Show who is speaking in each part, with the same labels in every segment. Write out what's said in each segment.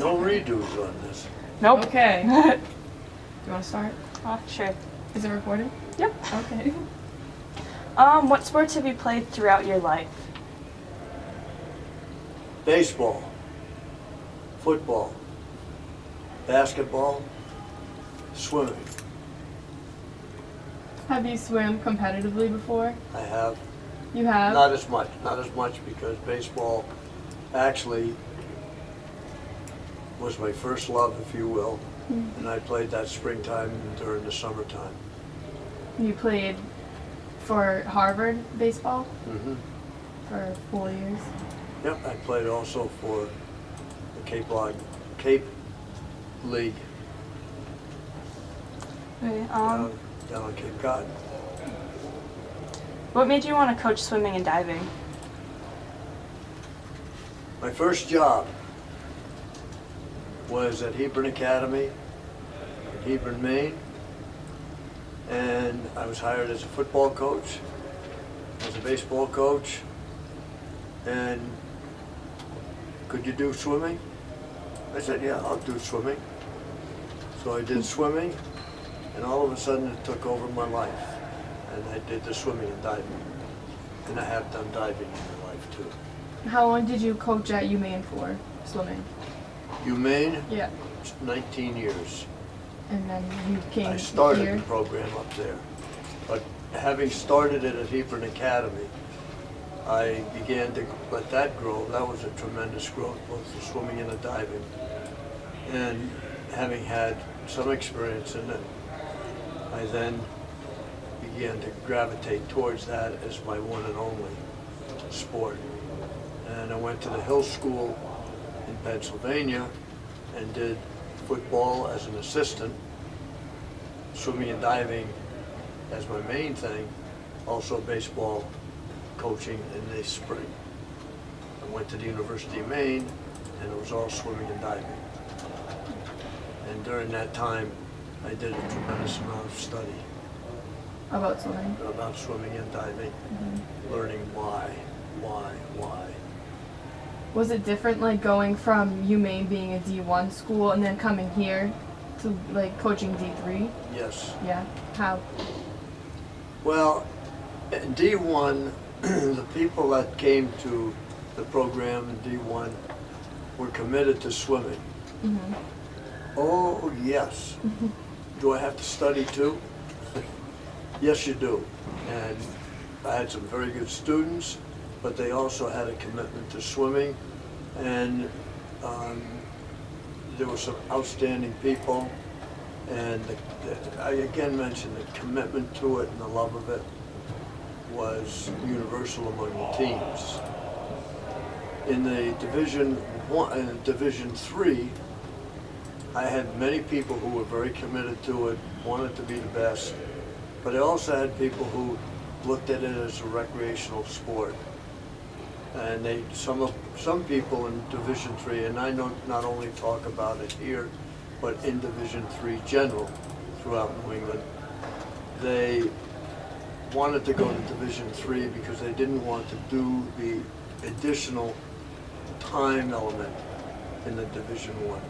Speaker 1: No redos on this.
Speaker 2: Nope.
Speaker 3: Okay. Do you want to start?
Speaker 2: Sure.
Speaker 3: Is it recorded?
Speaker 2: Yep.
Speaker 3: Okay.
Speaker 2: What sports have you played throughout your life?
Speaker 1: Baseball, football, basketball, swimming.
Speaker 3: Have you swam competitively before?
Speaker 1: I have.
Speaker 3: You have?
Speaker 1: Not as much because baseball actually was my first love, if you will, and I played that springtime and during the summertime.
Speaker 3: You played for Harvard baseball
Speaker 1: Mm-hmm.
Speaker 3: for 4 years?
Speaker 1: Yep, I played also for the Cape League
Speaker 2: Okay,
Speaker 1: down on Cape Cod.
Speaker 2: what made you want to coach swimming and diving?
Speaker 1: My first job was at Hebron Academy in Hebron, Maine, and I was hired as a football coach, as a baseball coach, and could you do swimming? I said, yeah, I'll do swimming. So I did swimming, and all of a sudden it took over my life, and I did the swimming and diving, and I have done diving in my life too.
Speaker 3: How long did you coach at UMaine for swimming?
Speaker 1: UMaine,
Speaker 3: Yeah.
Speaker 1: 19 years.
Speaker 3: And then you came
Speaker 1: I started
Speaker 3: here?
Speaker 1: the program up there, but having started it at Hebron Academy, I began to let that grow. That was a tremendous growth, both the swimming and the diving. And having had some experience in it, I then began to gravitate towards that as my one and only sport. And I went to the Hill School in Pennsylvania and did football as an assistant, swimming and diving as my main thing, also baseball coaching in the spring. I went to the University of Maine, and it was all swimming and diving. And during that time, I did a tremendous amount of study
Speaker 3: About swimming?
Speaker 1: about swimming and diving, learning why.
Speaker 3: Was it different, like going from UMaine being a D1 school and then coming here to like coaching D3?
Speaker 1: Yes.
Speaker 3: Yeah. How?
Speaker 1: Well, in D1, the people that came to the program in D1 were committed to swimming.
Speaker 3: Mm-hmm.
Speaker 1: Oh, yes. Do I have to study too? Yes, you do. And I had some very good students, but they also had a commitment to swimming. And there were some outstanding people. And I again mentioned the commitment to it and the love of it was universal among the teams. In the Division 3, I had many people who were very committed to it, wanted to be the best, but I also had people who looked at it as a recreational sport. And some people in Division 3, and I don't not only talk about it here, but in Division 3 general throughout New England, they wanted to go to Division 3 because they didn't want to do the additional time element in the Division 1.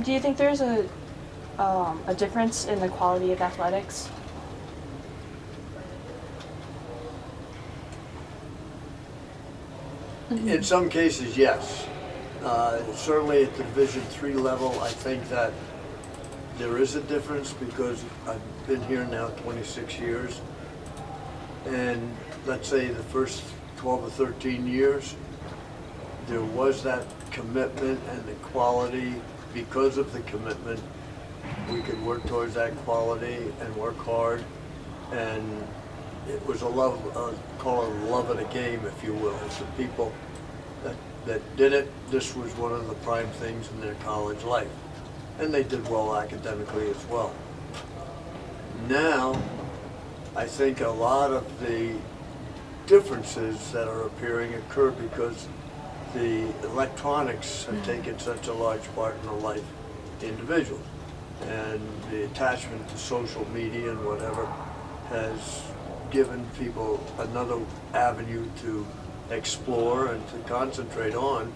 Speaker 2: Do you think there's a difference in the quality of athletics?
Speaker 1: In some cases, yes. Certainly at the Division 3 level, I think that there is a difference because I've been here now 26 years. And let's say the first 12 or 13 years, there was that commitment and the quality. Because of the commitment, we could work towards that quality and work hard. And it was a love, call it a love of the game, if you will. The people that did it, this was one of the prime things in their college life. And they did well academically as well. Now, I think a lot of the differences that are appearing occur because the electronics have taken such a large part in the life of individuals. And the attachment to social media and whatever has given people another avenue to explore and to concentrate on,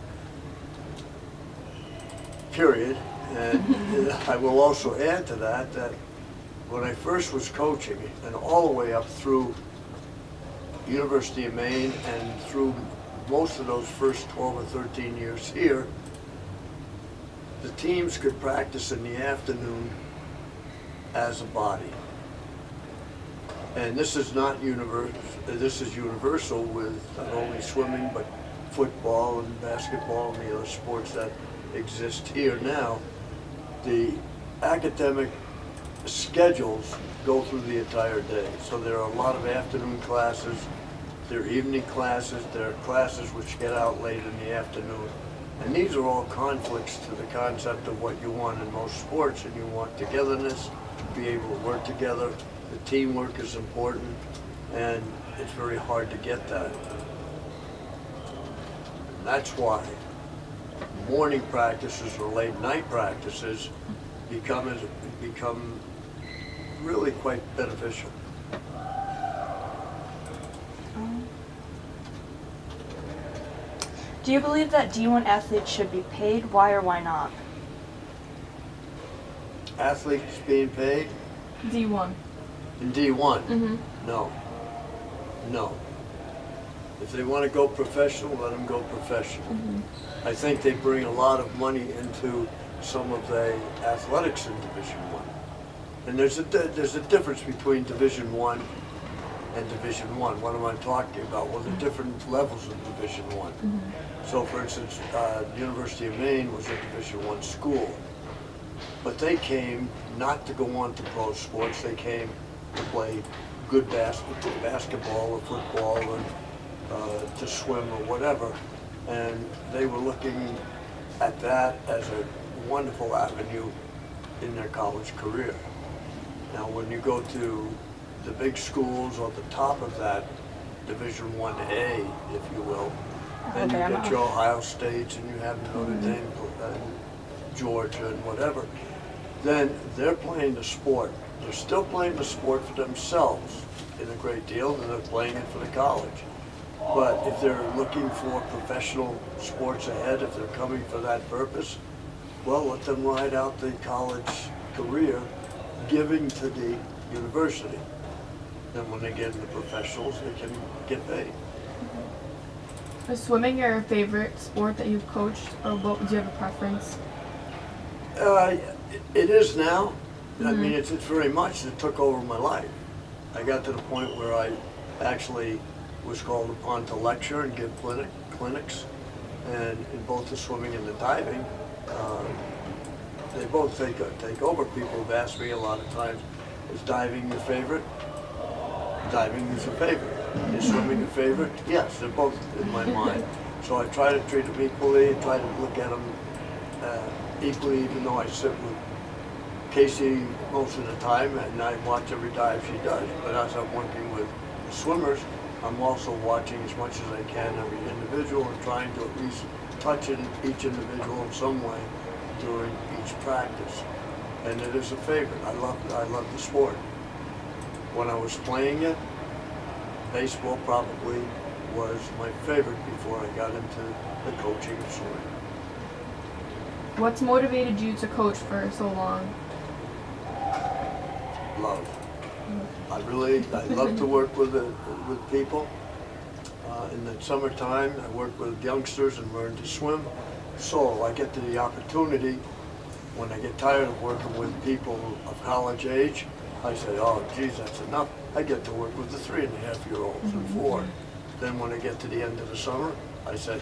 Speaker 1: period. And I will also add to that, that when I first was coaching, and all the way up through University of Maine and through most of those first 12 or 13 years here, the teams could practice in the afternoon as a body. And this is not universal, this is universal with not only swimming, but football and basketball and the other sports that exist here now. The academic schedules go through the entire day. So there are a lot of afternoon classes, there are evening classes, there are classes which get out late in the afternoon. And these are all conflicts to the concept of what you want in most sports, and you want togetherness, be able to work together. The teamwork is important, and it's very hard to get that. And that's why morning practices or late night practices become really quite beneficial.
Speaker 2: Do you believe that D1 athletes should be paid? Why or why not?
Speaker 1: Athletes being paid
Speaker 3: D1.
Speaker 1: in D1?
Speaker 3: Mm-hmm.
Speaker 1: No. No. If they want to go professional, let them go professional.
Speaker 3: Mm-hmm.
Speaker 1: I think they bring a lot of money into some of the athletics in Division I. And there's a difference between Division I and Division I. What am I talking about? Well, the different levels of Division I.
Speaker 3: Mm-hmm.
Speaker 1: So, for instance, the University of Maine was a Division I school, but they came not to go on to pro sports. They came to play good basketball or football or to swim or whatever, and they were looking at that as a wonderful avenue in their college career. Now, when you go to the big schools or the top of that, Division 1A, if you will, then you get your Ohio States and you have Notre Dame and Georgia and whatever, then they're playing the sport. They're still playing the sport for themselves in a great deal, and they're playing it for the college. But if they're looking for professional sports ahead, if they're coming for that purpose, well, let them ride out the college career, giving to the university. Then when they get into professionals, they can get paid.
Speaker 3: Is swimming your favorite sport that you've coached, or what, do you have a preference?
Speaker 1: It is now. I mean, it's very much, it took over my life. I got to the point where I actually was called upon to lecture and give clinics, and in both the swimming and the diving, they both take over. People have asked me a lot of times, is diving your favorite? Diving is a favorite. Is swimming a favorite? Yes, they're both in my mind. So I try to treat them equally, and try to look at them equally, even though I sit with Casey most of the time and I watch every dive she does. But as I'm working with swimmers, I'm also watching as much as I can every individual and trying to at least touch each individual in some way during each practice. And it is a favorite. I love the sport. When I was playing it, baseball probably was my favorite before I got into the coaching of swimming.
Speaker 3: What's motivated you to coach for so long?
Speaker 1: Love. I love to work with people. In the summertime, I work with youngsters and learn to swim. So I get to the opportunity, when I get tired of working with people of college age, I say, oh, geez, that's enough. I get to work with the 3.5-year-olds and 4. Then when I get to the end of the summer, I say,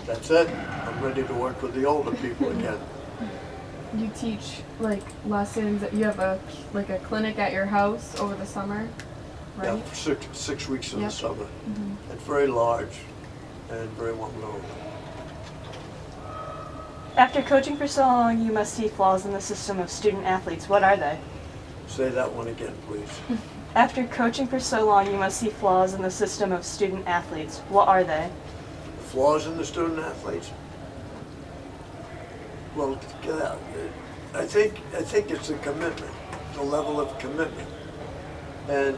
Speaker 1: that's it. I'm ready to work with the older people again.
Speaker 3: You teach like lessons. You have a clinic at your house over the summer, right?
Speaker 1: Yeah, for six weeks in the summer.
Speaker 3: Mm-hmm.
Speaker 1: It's very large and very well known.
Speaker 2: After coaching for so long, you must see flaws in the system of student athletes. What are they?
Speaker 1: Say that one again, please.
Speaker 2: After coaching for so long, you must see flaws in the system of student athletes. What are they?
Speaker 1: Flaws in the student athletes? Well, I think it's the commitment, the level of commitment. And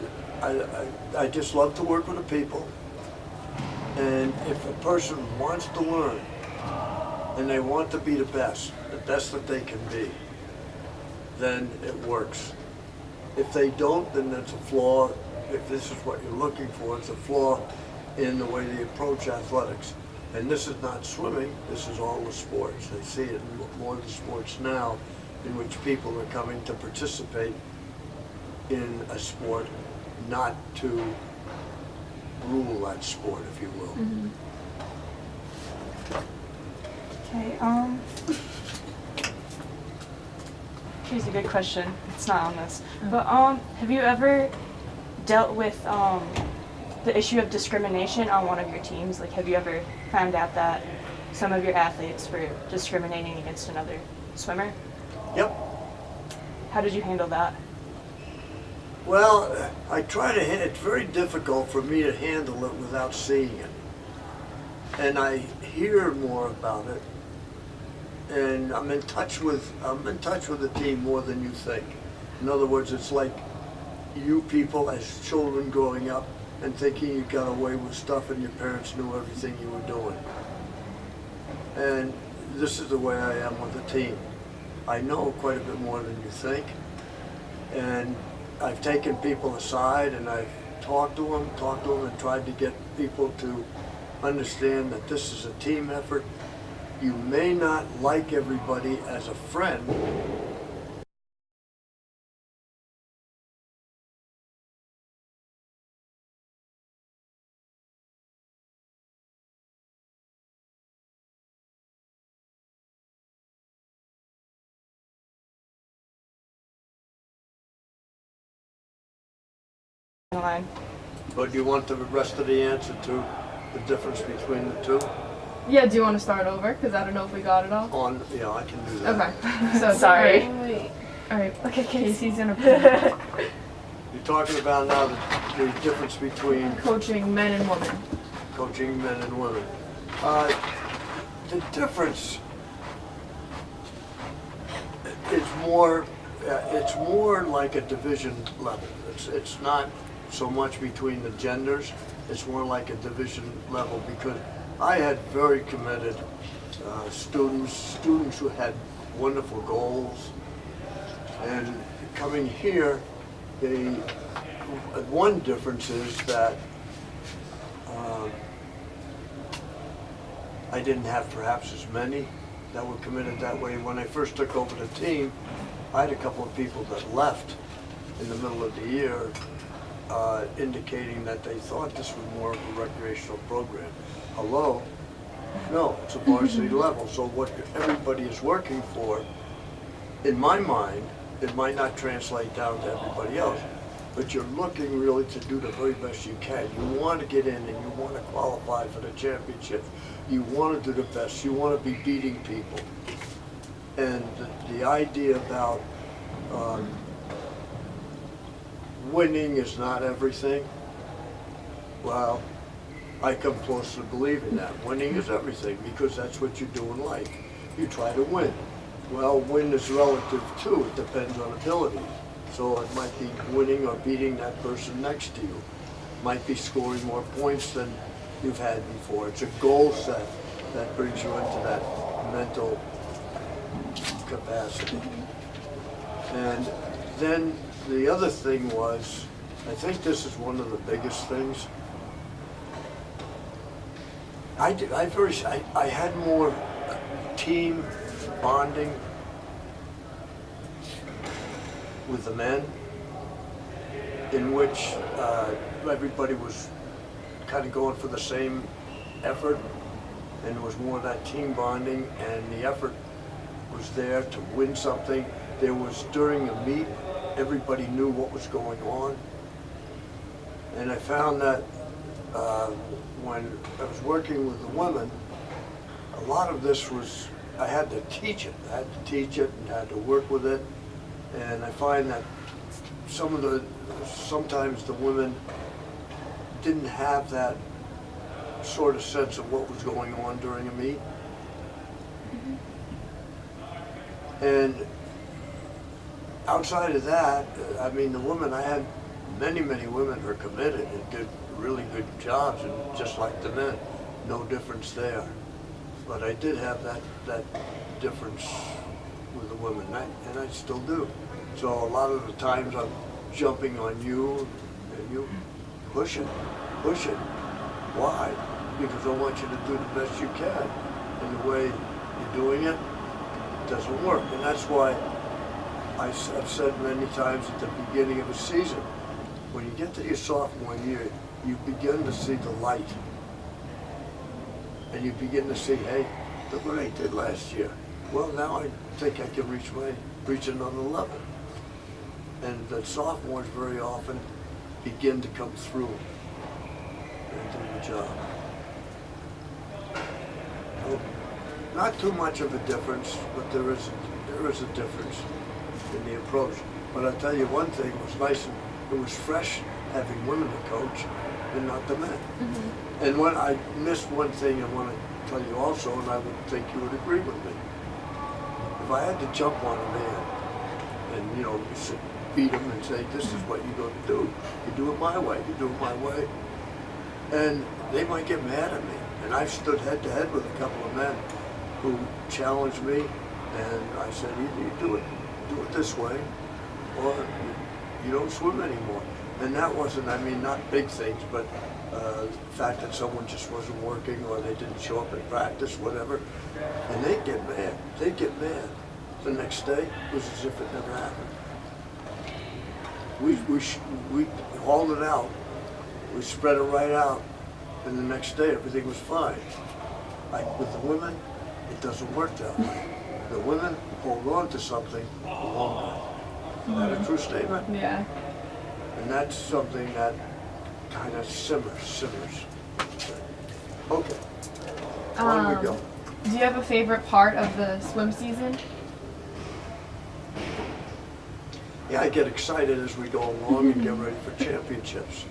Speaker 1: I just love to work with the people. And if a person wants to learn and they want to be the best that they can be, then it works. If they don't, then that's a flaw. If this is what you're looking for, it's a flaw in the way they approach athletics. And this is not swimming, this is all the sports. They see it in more of the sports now in which people are coming to participate in a sport, not to rule that sport, if you will.
Speaker 3: Mm-hmm.
Speaker 2: Okay, here's a good question. It's not on this. But have you ever dealt with the issue of discrimination on one of your teams? Like, have you ever found out that some of your athletes were discriminating against another swimmer?
Speaker 1: Yep.
Speaker 2: How did you handle that?
Speaker 1: Well, I try to, it's very difficult for me to handle it without seeing it. And I hear more about it, and I'm in touch with the team more than you think. In other words, it's like you people as children growing up and thinking you got away with stuff and your parents knew everything you were doing. And this is the way I am with the team. I know quite a bit more than you think, and I've taken people aside and I've talked to them and tried to get people to understand that this is a team effort. You may not like everybody as a friend,
Speaker 2: Line.
Speaker 1: but you want the rest of the answer to the difference between the two?
Speaker 3: Yeah, do you want to start over? Because I don't know if we got it all.
Speaker 1: Yeah, I can do that.
Speaker 3: Okay. So
Speaker 2: Sorry.
Speaker 3: All right.
Speaker 2: Okay,
Speaker 3: Casey's gonna
Speaker 1: You're talking about now the difference between
Speaker 3: coaching men and women.
Speaker 1: coaching men and women. The difference is more like a division level. It's not so much between the genders, it's more like a division level, because I had very committed students who had wonderful goals, and coming here, one difference is that I didn't have perhaps as many that were committed that way. When I first took over the team, I had a couple of people that left in the middle of the year, indicating that they thought this was more of a recreational program. Hello? No, it's a varsity level. So what everybody is working for, in my mind, it might not translate down to everybody else, but you're looking really to do the very best you can. You want to get in and you want to qualify for the championship. You want to do the best. You want to be beating people. And the idea about winning is not everything, well, I come close to believing that. Winning is everything, because that's what you do in life. You try to win. Well, win is relative too. It depends on ability. So it might be winning or beating that person next to you. Might be scoring more points than you've had before. It's a goal set that brings you into that mental capacity. And then the other thing was, I think this is one of the biggest things. I had more team bonding with the men, in which everybody was kind of going for the same effort, and there was more of that team bonding, and the effort was there to win something. There was, during a meet, everybody knew what was going on, and I found that when I was working with the women, a lot of this was, I had to teach it. I had to teach it and had to work with it, and I find that sometimes the women didn't have that sort of sense of what was going on during a meet. And outside of that, I mean, the women, I had many women are committed and did really good jobs, and just like the men, no difference there. But I did have that difference with the women, and I still do. So a lot of the times I'm jumping on you, and you push it. Why? Because I want you to do the best you can. And the way you're doing it doesn't work. And that's why I've said many times at the beginning of a season, when you get to your sophomore year, you begin to see the light. And you begin to see, hey, look what I did last year. Well, now I think I can reach another level. And the sophomores very often begin to come through and do the job. So, not too much of a difference, but there is a difference in the approach. But I'll tell you one thing, it was nice, and it was fresh having women to coach and not the men. Mm-hmm. And when I missed one thing I want to tell you also, and I would think you would agree with me. If I had to jump on a man and, you know, beat him and say, this is what you're going to do. You do it my way, you do it my way. And they might get mad at me. And I've stood head to head with a couple of men who challenged me, and I said, either you do it this way, or you don't swim anymore. And that wasn't, I mean, not big things, but the fact that someone just wasn't working, or they didn't show up at practice, whatever, and they'd get mad. They'd get mad. The next day, it was as if it never happened. We hauled it out. We spread it right out, and the next day everything was fine. Like with the women, it doesn't work that way. The women hold on to something longer. Is that a true statement?
Speaker 3: Yeah.
Speaker 1: And that's something that kind of simmers. Okay, on we go.
Speaker 3: Do you have a favorite part of the swim season?
Speaker 1: Yeah, I get excited as we go along and get ready for championships.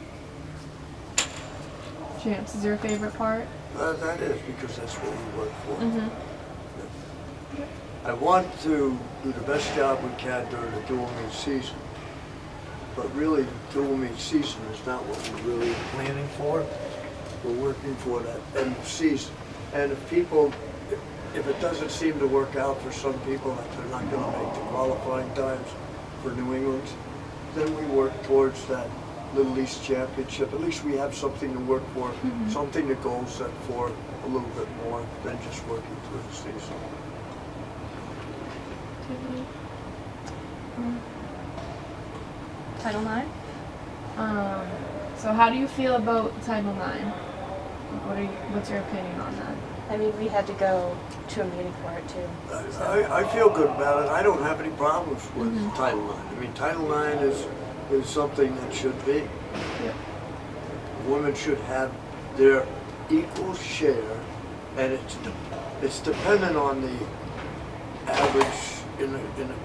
Speaker 3: Champs is your favorite part?
Speaker 1: That is, because that's what we work for.
Speaker 3: Mm-hmm.
Speaker 1: I want to do the best job we can during the dual meet season. But really, the dual meet season is not what we're really planning for. We're working for that end of season. And if it doesn't seem to work out for some people, that they're not going to make the qualifying times for New England, then we work towards that Little East Championship. At least we have something to work for, something to goal set for a little bit more than just working through the season.
Speaker 2: Title IX?
Speaker 3: So how do you feel about Title IX? What's your opinion on that?
Speaker 2: I mean, we had to go to a meeting for it too.
Speaker 1: I feel good about it. I don't have any problems with Title IX. I mean, Title IX is something that should be.
Speaker 3: Yep.
Speaker 1: Women should have their equal share, and it's dependent on the average in a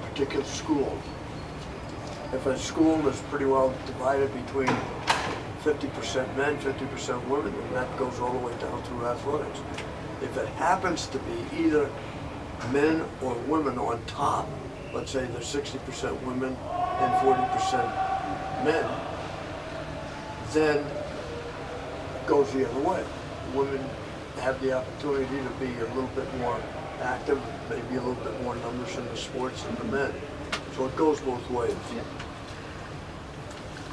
Speaker 1: particular school. If a school is pretty well divided between 50% men, 50% women, then that goes all the way down through athletics. If it happens to be either men or women on top, let's say there's 60% women and 40% men, then it goes the other way. Women have the opportunity to be a little bit more active, maybe a little bit more numbers in the sports than the men. So it goes both ways.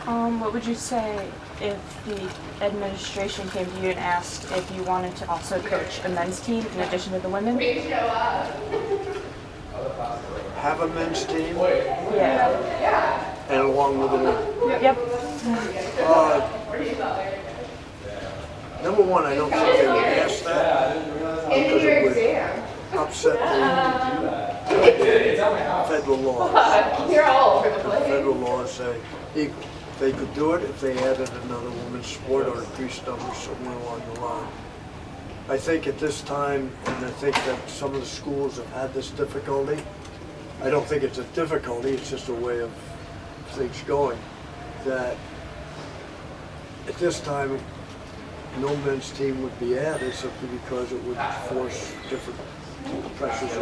Speaker 2: What would you say if the administration came to you and asked if you wanted to also coach a men's team in addition to the women?
Speaker 1: Have a men's team
Speaker 2: Yeah.
Speaker 1: and along with the women.
Speaker 2: Yep.
Speaker 1: Number one, I don't think they would ask that because it would upset the federal laws.
Speaker 4: You're all over the
Speaker 1: The
Speaker 4: place.
Speaker 1: federal laws say equal. They could do it if they added another women's sport or increased numbers somewhere along the line. I think at this time, and I think that some of the schools have had this difficulty, I don't think it's a difficulty, it's just a way of things going, that at this time, no men's team would be added simply because it would force different pressures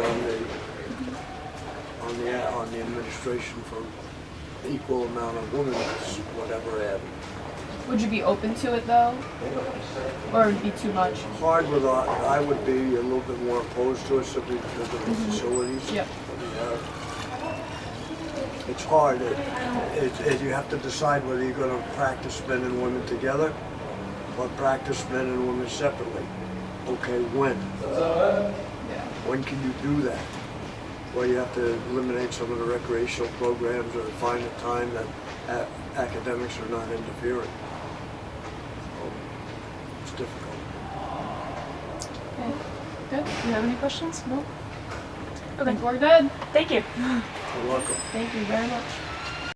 Speaker 1: on the administration for equal amount of women as whatever added.
Speaker 3: Would you be open to it though? Or would it be too much?
Speaker 1: Hard with, I would be a little bit more opposed to it simply because of the facilities
Speaker 3: Yep.
Speaker 1: that we have. It's hard. You have to decide whether you're going to practice men and women together or practice men and women separately. Okay, when?
Speaker 3: Yeah.
Speaker 1: When can you do that? Well, you have to eliminate some of the recreational programs or find a time that academics are not interfering. So, it's difficult.
Speaker 2: Okay. Good. Do you have any questions? No.
Speaker 3: I think we're good.
Speaker 2: Thank you.
Speaker 1: You're welcome.
Speaker 3: Thank you very much.